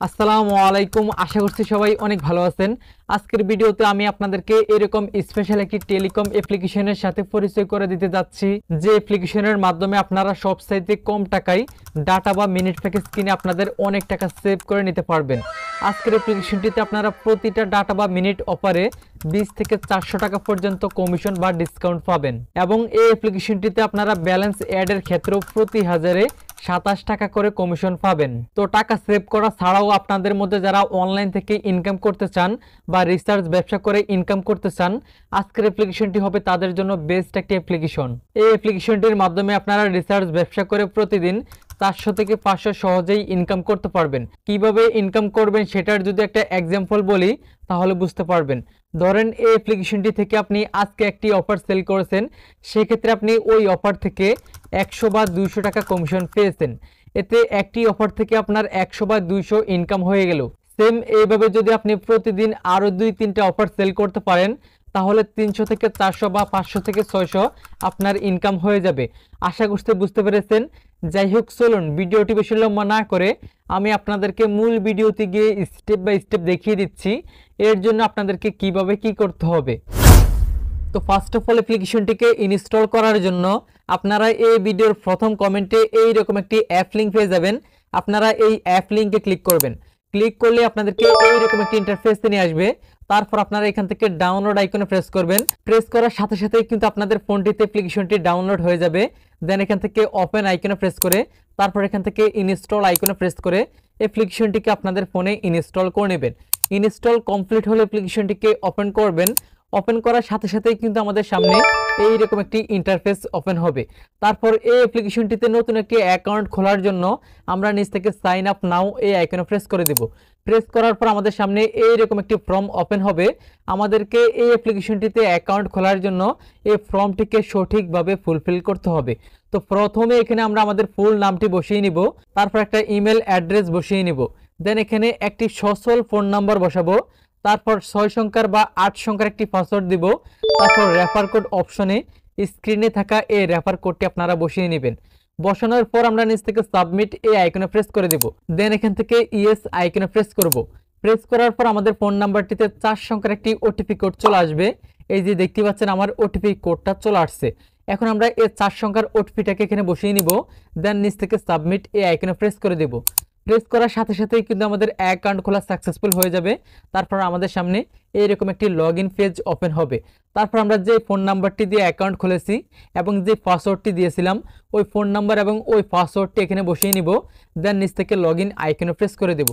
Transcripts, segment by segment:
আসসালামু আলাইকুম। আশা করছি সবাই অনেক ভালো আছেন। আজকের ভিডিওতে আমি আপনাদেরকে এরকম স্পেশাল একটি টেলিকম অ্যাপ্লিকেশনের সাথে পরিচয় করে দিতে যাচ্ছি, যে অ্যাপ্লিকেশনের মাধ্যমে আপনারা সবচাইতে কম টাকায় ডাটা বা মিনিট প্যাকেজ কিনে আপনাদের অনেক টাকা সেভ করে নিতে পারবেন। আজকের অ্যাপ্লিকেশনটিতে আপনারা প্রতিটা ডাটা বা মিনিট অফারে 20 থেকে 400 টাকা পর্যন্ত কমিশন বা ডিসকাউন্ট পাবেন, এবং এই অ্যাপ্লিকেশনটিতে আপনারা ব্যালেন্স অ্যাডের ক্ষেত্রেও প্রতি হাজারে 27 টাকা করে কমিশন পাবেন। তো টাকা সেভ করা ছাড়াও আপনাদের মধ্যে যারা অনলাইন থেকে ইনকাম করতে চান বা রিসার্চ ব্যবসা করে ইনকাম করতে চান, আজকের অ্যাপ্লিকেশনটি হবে তাদের জন্য বেস্ট একটি অ্যাপ্লিকেশন। এই অ্যাপ্লিকেশনটির মাধ্যমে আপনারা রিসার্চ ব্যবসা করে প্রতিদিন 400 থেকে 500 সহজেই ইনকাম করতে পারবেন। কিভাবে ইনকাম করবেন সেটার যদি একটা এক্সাম্পল বলি তাহলে বুঝতে পারবেন। ধরেন এই অ্যাপ্লিকেশনটি থেকে আপনি আজকে একটি অফার সেল করেছেন, সেক্ষেত্রে আপনি ওই অফার থেকে 100 বা 200 টাকা কমিশন পেয়েছেন। এতে একটি অফার থেকে আপনার 100 বা 200 ইনকাম হয়ে গেল। সেম এইভাবে যদি আপনি প্রতিদিন আরও 2-3টা অফার সেল করতে পারেন, তাহলে 300 থেকে 400 বা 500 থেকে 600 আপনার ইনকাম হয়ে যাবে। আশা করতে বুঝতে পেরেছেন। যাই হোক, চলুন ভিডিওটি বেশি লম্বা না করে আমি আপনাদেরকে মূল ভিডিওতে গিয়ে স্টেপ বাই স্টেপ দেখিয়ে দিচ্ছি এর জন্য আপনাদেরকে কিভাবে কি করতে হবে। তো ফার্স্ট অফ অল অ্যাপ্লিকেশনটিকে ইনস্টল করার জন্য আপনারা এই ভিডিওর প্রথম কমেন্টে এইরকম একটি অ্যাপ লিঙ্ক পেয়ে যাবেন। আপনারা এই অ্যাপ লিঙ্কে ক্লিক করবেন। ক্লিক করলে আপনাদেরকে এইরকম একটি ইন্টারফেসে নিয়ে আসবে। তারপর আপনারা এখান থেকে ডাউনলোড আইকনে প্রেস করবেন। প্রেস করার সাথে সাথেই কিন্তু আপনাদের ফোনটিতে অ্যাপ্লিকেশনটি ডাউনলোড হয়ে যাবে। দেন এখান থেকে ওপেন আইকনে প্রেস করে তারপর এখান থেকে ইনস্টল আইকনে প্রেস করে অ্যাপ্লিকেশনটিকে আপনাদের ফোনে ইনস্টল করে নেবেন। ইনস্টল কমপ্লিট হলে অ্যাপ্লিকেশনটিকে ওপেন করবেন। ওপেন করার সাথে সাথেই কিন্তু আমাদের সামনে এইরকম একটি ইন্টারফেস ওপেন হবে। তারপর এই অ্যাপ্লিকেশনটিতে নতুন একটি অ্যাকাউন্ট খোলার জন্য আমরা নিচ থেকে সাইন আপ নাও এই আইকনে প্রেস করে দেব। প্রেস করার পর আমাদের সামনে এইরকম একটি ফর্ম ওপেন হবে। আমাদেরকে এই অ্যাপ্লিকেশনটিতে অ্যাকাউন্ট খোলার জন্য এই ফর্মটিকে সঠিকভাবে ফুলফিল করতে হবে। তো প্রথমে এখানে আমরা আমাদের ফুল নামটি বসিয়ে নিব, তারপর একটা ইমেল অ্যাড্রেস বসিয়ে নিব। দেন এখানে একটি সচল ফোন নাম্বার বসাবো, তারপর 6 সংখ্যার বা 8 সংখ্যার একটি পাসওয়ার্ড দিব। তারপর রেফার কোড অপশনে স্ক্রিনে থাকা এই রেফার কোডটি আপনারা বসিয়ে নেবেন। বসানোর পর আমরা নিচ থেকে সাবমিট এই আইকনে প্রেস করে দেব। দেন এখান থেকে ইয়েস আইকনে প্রেস করব। প্রেস করার পর আমাদের ফোন নাম্বারটিতে 4 সংখ্যার একটি ওটিপি কোড চলে আসবে। এই যে দেখতে পাচ্ছেন আমার ওটিপি কোডটা চলে আসছে। এখন আমরা এই 4 সংখ্যার ওটিপিটাকে এখানে বসিয়ে নিব। দেন নিচ থেকে সাবমিট এই আইকনে প্রেস করে দেব। প্রেস করার সাথে সাথেই কিন্তু আমাদের অ্যাকাউন্ট খোলা সাকসেসফুল হয়ে যাবে। তারপর আমাদের সামনে এইরকম একটি লগ ইন পেজ ওপেন হবে। তারপর আমরা যে ফোন নাম্বারটি দিয়ে অ্যাকাউন্ট খুলেছি এবং যে পাসওয়ার্ডটি দিয়েছিলাম ওই ফোন নাম্বার এবং ওই পাসওয়ার্ডটি এখানে বসিয়ে নিব। দেন নিচ থেকে লগ ইন আইকনে প্রেস করে দেব।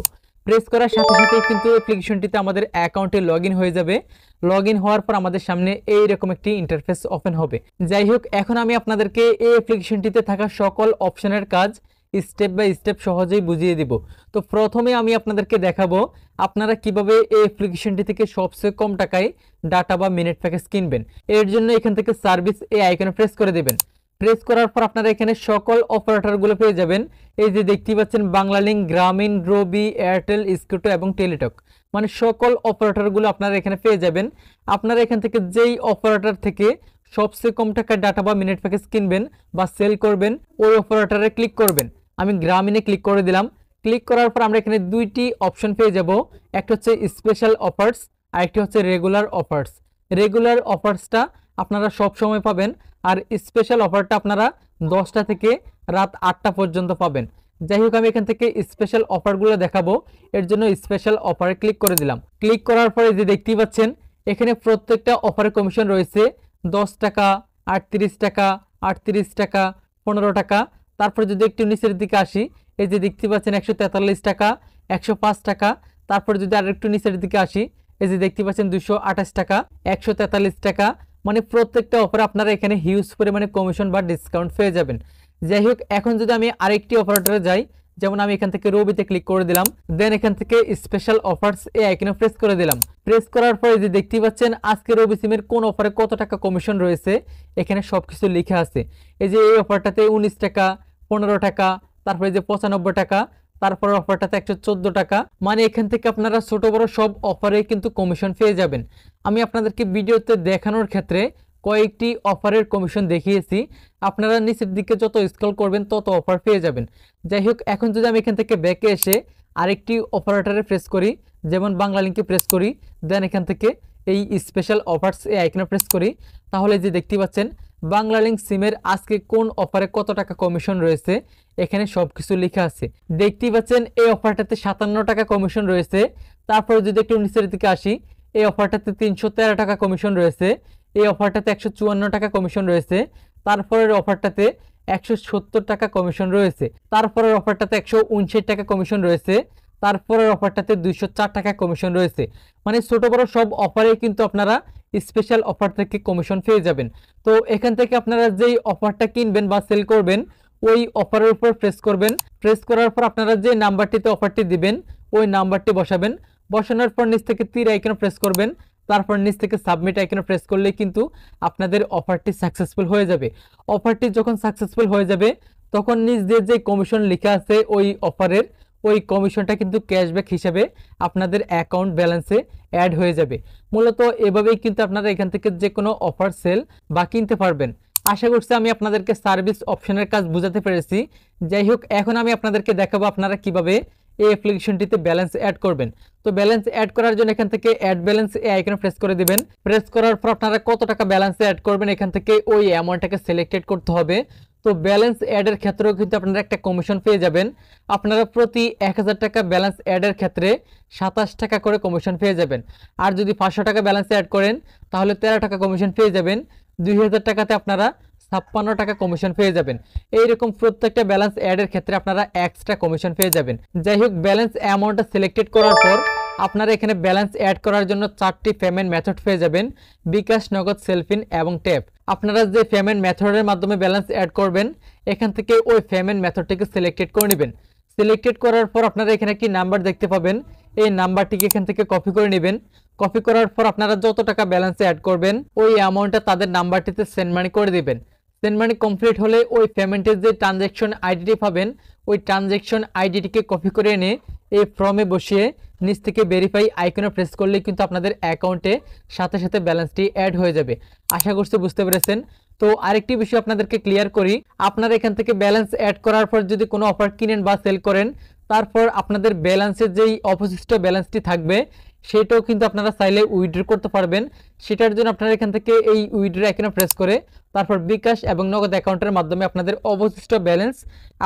প্রেস করার সাথে সাথেই কিন্তু অ্যাপ্লিকেশনটিতে আমাদের অ্যাকাউন্টে লগ ইন হয়ে যাবে। লগ ইন হওয়ার পর আমাদের সামনে এইরকম একটি ইন্টারফেস ওপেন হবে। যাই হোক, এখন আমি আপনাদেরকে এই অ্যাপ্লিকেশনটিতে থাকা সকল অপশনের কাজ স্টেপ বাই স্টেপ সহজেই বুঝিয়ে দিব। তো প্রথমে আমি আপনাদেরকে দেখাবো আপনারা কিভাবে এই অ্যাপ্লিকেশনটি থেকে সবচেয়ে কম টাকায় ডাটা বা মিনিট প্যাকেজ কিনবেন। এর জন্য এখান থেকে সার্ভিস এই আইকনে প্রেস করে দেবেন। প্রেস করার পর আপনারা এখানে সকল অপারেটরগুলো পেয়ে যাবেন। এই যে দেখতে পাচ্ছেন বাংলালিংক, গ্রামীণ, রবি, এয়ারটেল, স্কুটো এবং টেলিটক, মানে সকল অপারেটরগুলো আপনারা এখানে পেয়ে যাবেন। আপনারা এখান থেকে যেই অপারেটর থেকে সবচেয়ে কম টাকায় ডাটা বা মিনিট প্যাকেজ কিনবেন বা সেল করবেন ওই অপারেটরে ক্লিক করবেন। আমি গ্রামীণে ক্লিক করে দিলাম। ক্লিক করার পর আমরা এখানে দুইটি অপশন পেয়ে যাব। একটা হচ্ছে স্পেশাল অফার্স আর একটি হচ্ছে রেগুলার অফার্স। রেগুলার অফার্সটা আপনারা সব সময় পাবেন, আর স্পেশাল অফারটা আপনারা 10টা থেকে রাত 8টা পর্যন্ত পাবেন। যাই হোক, আমি এখান থেকে স্পেশাল অফারগুলো দেখাবো। এর জন্য স্পেশাল অফারে ক্লিক করে দিলাম। ক্লিক করার পরে যে দেখতেই পাচ্ছেন এখানে প্রত্যেকটা অফারের কমিশন রয়েছে 10 টাকা, 38 টাকা, 38 টাকা, 15 টাকা। তারপর যদি একটু নিচের দিকে আসি, এই যে দেখতে পাচ্ছেন 143 টাকা, 105 টাকা। তারপর যদি আর একটু নিচের দিকে আসি, এই যে দেখতে পাচ্ছেন 228 টাকা, 143 টাকা। মানে প্রত্যেকটা অফারে আপনারা এখানে হিউজ পরিমাণে কমিশন বা ডিসকাউন্ট পেয়ে যাবেন। যাই হোক, এখন যদি আমি আরেকটি অপারেটরে যাই, যেমন আমি এখান থেকে রবিতে ক্লিক করে দিলাম। দেন এখান থেকে স্পেশাল অফার্স এই আইকনে প্রেস করে দিলাম। প্রেস করার পরে যে দেখতেই পাচ্ছেন আজকে রবি সিমের কোন অফারে কত টাকা কমিশন রয়েছে এখানে সবকিছু লেখা আছে। এই যে এই অফারটাতে 19 টাকা, 15 টাকা, তারপরে যে 95 টাকা, তারপর অফারটাতে 114 টাকা। মানে এখান থেকে আপনারা ছোট বড় সব অফারে কিন্তু কমিশন পেয়ে যাবেন। আমি আপনাদেরকে ভিডিওতে দেখানোর ক্ষেত্রে কয়েকটি অফারের কমিশন দেখিয়েছি। আপনারা নিচের দিকে যত স্ক্রল করবেন তত অফার পেয়ে যাবেন। যাই হোক, এখন যদি আমি এখান থেকে ব্যাকে এসে আরেকটি অপারেটরে প্রেস করি, যেমন বাংলা লিঙ্কে প্রেস করি, দেন এখান থেকে এই স্পেশাল অফার্স এই আইকনে প্রেস করি, তাহলে যে দেখতে পাচ্ছেন বাংলা লিঙ্ক সিমের আজকে কোন অফারে কত টাকা কমিশন রয়েছে এখানে সব কিছু লেখা আছে। দেখতেই পাচ্ছেন এই অফারটাতে 57 টাকা কমিশন রয়েছে। তারপরে যদি একটু নিচের দিকে আসি, এই অফারটাতে 313 টাকা কমিশন রয়েছে, এই অফারটাতে 154 টাকা কমিশন রয়েছে, তারপরের অফারটাতে 170 টাকা কমিশন রয়েছে, তারপরের অফারটাতে 159 টাকা কমিশন রয়েছে, তারপরের অফারটাতে 204 টাকা কমিশন রয়েছে। মানে ছোট বড় সব অফারে কিন্তু আপনারা স্পেশাল অফার থেকে কমিশন পেয়ে যাবেন। তো এখান থেকে আপনারা যেই অফারটা কিনবেন বা সেল করবেন ওই অফারের উপর প্রেস করবেন, প্রেস করার পর আপনারা যে নাম্বারটিতে অফারটি দিবেন ওই নাম্বারটি বসাবেন, বসানোর পর নিচ থেকে তীর আইকনে প্রেস করবেন, তারপর নিচ থেকে সাবমিট আইকনে প্রেস করলে কিন্তু আপনাদের অফারটি সাকসেসফুল হয়ে যাবে। অফারটি যখন সাকসেসফুল হয়ে যাবে তখন নিচ দিয়ে যে কমিশন লেখা আছে ওই অফারের ওই কমিশনটা কিন্তু ক্যাশব্যাক হিসেবে আপনাদের অ্যাকাউন্ট ব্যালেন্সে অ্যাড হয়ে যাবে। মূলত এভাবেই কিন্তু আপনারা এখান থেকে যে কোনো অফার সেল বা কিনতে পারবেন। আশা করছি আমি আপনাদেরকে সার্ভিস অপশনের কাজ বুঝাতে পেরেছি। যাই হোক, এখন আমি আপনাদেরকে দেখাবো আপনারা কিভাবে এই অ্যাপ্লিকেশনটিতে ব্যালেন্স অ্যাড করবেন। তো ব্যালেন্স অ্যাড করার জন্য এখান থেকে অ্যাড ব্যালেন্স এই আইকনে প্রেস করে দিবেন। প্রেস করার পর আপনারা কত টাকা ব্যালেন্সে অ্যাড করবেন এখান থেকে ওই অ্যামাউন্টটাকে সিলেক্টেড করতে হবে। তো ব্যালেন্স অ্যাডের ক্ষেত্রেও কিন্তু আপনারা একটা কমিশন পেয়ে যাবেন। আপনারা প্রতি 1000 টাকা ব্যালেন্স অ্যাডের ক্ষেত্রে 27 টাকা করে কমিশন পেয়ে যাবেন। আর যদি 500 টাকা ব্যালেন্স অ্যাড করেন তাহলে 13 টাকা কমিশন পেয়ে যাবেন। 2000 টাকাতে আপনারা 56 টাকা কমিশন পেয়ে যাবেন। এইরকম প্রত্যেকটা ব্যালেন্স অ্যাডের ক্ষেত্রে আপনারা এক্সট্রা কমিশন পেয়ে যাবেন। যাই হোক, ব্যালেন্স অ্যামাউন্টটা সিলেক্টেড করার পর আপনারা এখানে ব্যালেন্স অ্যাড করার জন্য 4টি পেমেন্ট মেথড পেয়ে যাবেন, বিকাশ, নগদ, সেলফিন এবং ট্যাপ। আপনারা যে পেমেন্ট মেথডের মাধ্যমে ব্যালেন্স অ্যাড করবেন এখান থেকে ওই পেমেন্ট মেথডটিকে সিলেক্টেড করে নেবেন। সিলেক্টেড করার পর আপনারা এখানে একটি নাম্বার দেখতে পাবেন, এই নাম্বারটিকে এখান থেকে কপি করে নেবেন। কপি করার পর আপনারা যত টাকা ব্যালেন্সে অ্যাড করবেন ওই অ্যামাউন্টটা তাদের নাম্বারটিতে সেন্ড মানি করে দিবেন। সেন্ড মানি কমপ্লিট হলে ওই পেমেন্টের যে ট্রানজ্যাকশন আইডিটি পাবেন ওই ট্রানজ্যাকশন আইডিটিকে কপি করে এনে এই ফর্মে বসিয়ে নিচ থেকে ভেরিফাই আইকনে প্রেস করলেই কিন্তু আপনাদের অ্যাকাউন্টে সাথে সাথে ব্যালেন্সটি অ্যাড হয়ে যাবে। আশা করছি বুঝতে পেরেছেন। তো আরেকটি বিষয় আপনাদেরকে ক্লিয়ার করি, আপনারা এখান থেকে ব্যালেন্স অ্যাড করার পর যদি কোনো অফার কিনেন বা সেল করেন তারপর আপনাদের ব্যালেন্সের যেই অবশিষ্ট ব্যালেন্সটি থাকবে সেটাও কিন্তু আপনারা চাইলে উইথড্র করতে পারবেন। সেটার জন্য আপনারা এখান থেকে এই উইথড্র আইকনে প্রেস করে তারপর বিকাশ এবং নগদ অ্যাকাউন্টের মাধ্যমে আপনাদের অবশিষ্ট ব্যালেন্স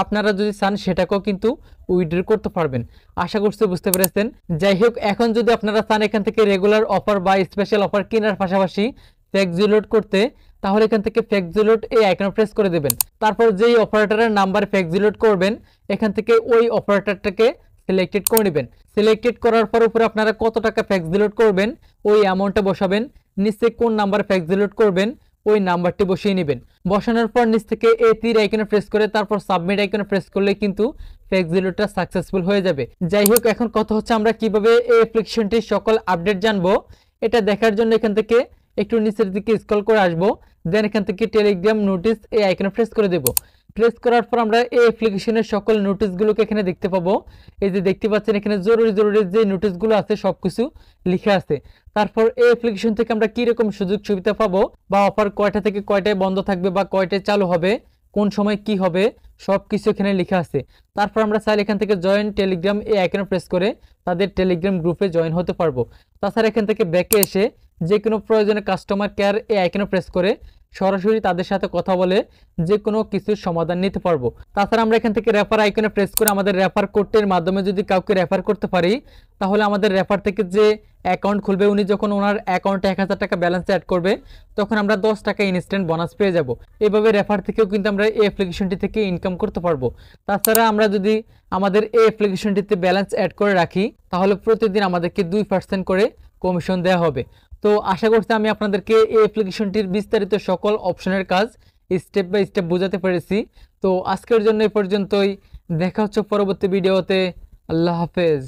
আপনারা যদি চান সেটাকেও কিন্তু উইথড্র করতে পারবেন। আশা করছি বুঝতে পেরেছেন। যাই হোক, এখন যদি আপনারা চান এখান থেকে রেগুলার অফার বা স্পেশাল অফার কেনার পাশাপাশি ফ্যাক্সিলোড করতে, তাহলে এখান থেকে ফ্যাক্সিলোড এই আইকনে প্রেস করে দেবেন। তারপর যেই অপারেটরের নাম্বার ফ্যাক্সিলোড করবেন এখান থেকে ওই অপারেটরটাকে সিলেক্টেড করে নেবেন। সিলেক্টেড করার পর উপরে আপনারা কত টাকা ফ্যাক্সিলোড করবেন ওই অ্যামাউন্টটা বসাবেন, নিচে কোন নাম্বার ফ্যাক্সিলোড করবেন ওই নাম্বারটি বসিয়ে নেবেন। বসানোর পর নিচ থেকে এই তীর আইকনে প্রেস করে তারপর সাবমিট আইকনে প্রেস করলে কিন্তু ফ্যাক্সিলোডটা সাকসেসফুল হয়ে যাবে। যাই হোক, এখন কথা হচ্ছে আমরা কিভাবে এই অ্যাপ্লিকেশনটির সকল আপডেট জানবো। এটা দেখার জন্য এখান থেকে একটু নিচের দিকে স্ক্রল করে আসবো, দেন এখান থেকে টেলিগ্রাম নোটিস এই আইকনে প্রেস করে দেব। প্রেস করার পর আমরা এই অ্যাপ্লিকেশনের সকল নোটিশগুলোকে এখানে দেখতে পাবো। এই যে দেখতে পাচ্ছেন এখানে জরুরি জরুরি যে নোটিশগুলো আছে সবকিছু লিখা আছে। তারপর এই অ্যাপ্লিকেশন থেকে আমরা কি রকম সুযোগ সুবিধা পাবো বা অফার কয়টা থেকে কয়টায় বন্ধ থাকবে বা কয়টায় চালু হবে, কোন সময় কি হবে সবকিছু এখানে লেখা আছে। তারপর আমরা চাইলে এখান থেকে জয়েন টেলিগ্রাম এই আইকনে প্রেস করে তাদের টেলিগ্রাম গ্রুপে জয়েন হতে পারবো। তাছাড়া এখান থেকে ব্যাকে এসে যে কোনো প্রয়োজনে কাস্টমার কেয়ার এই আইকনে প্রেস করে সরাসরি তাদের সাথে কথা বলে যে কোনো কিছুর সমাধান নিতে পারবো। তাছাড়া আমরা এখান থেকে রেফার আইকনে প্রেস করে আমাদের রেফার কোডের মাধ্যমে যদি কাউকে রেফার করতে পারি তাহলে আমাদের রেফার থেকে যে অ্যাকাউন্ট খুলবে উনি যখন ওনার অ্যাকাউন্টে 1000 টাকা ব্যালেন্স অ্যাড করবে তখন আমরা 10 টাকা ইনস্ট্যান্ট বোনাস পেয়ে যাব। এভাবে রেফার থেকেও কিন্তু আমরা এই অ্যাপ্লিকেশনটি থেকে ইনকাম করতে পারবো। তাছাড়া আমরা যদি আমাদের এই অ্যাপ্লিকেশনটিতে ব্যালেন্স অ্যাড করে রাখি তাহলে প্রতিদিন আমাদেরকে 2% করে কমিশন দেওয়া হবে। তো আশা করছি আমি আপনাদেরকে এই অ্যাপ্লিকেশনটির বিস্তারিত সকল অপশনের কাজ স্টেপ বাই স্টেপ বোঝাতে পেরেছি। তো আজকের জন্য এই পর্যন্তই, দেখা হচ্ছে পরবর্তী ভিডিওতে। আল্লাহ হাফেজ।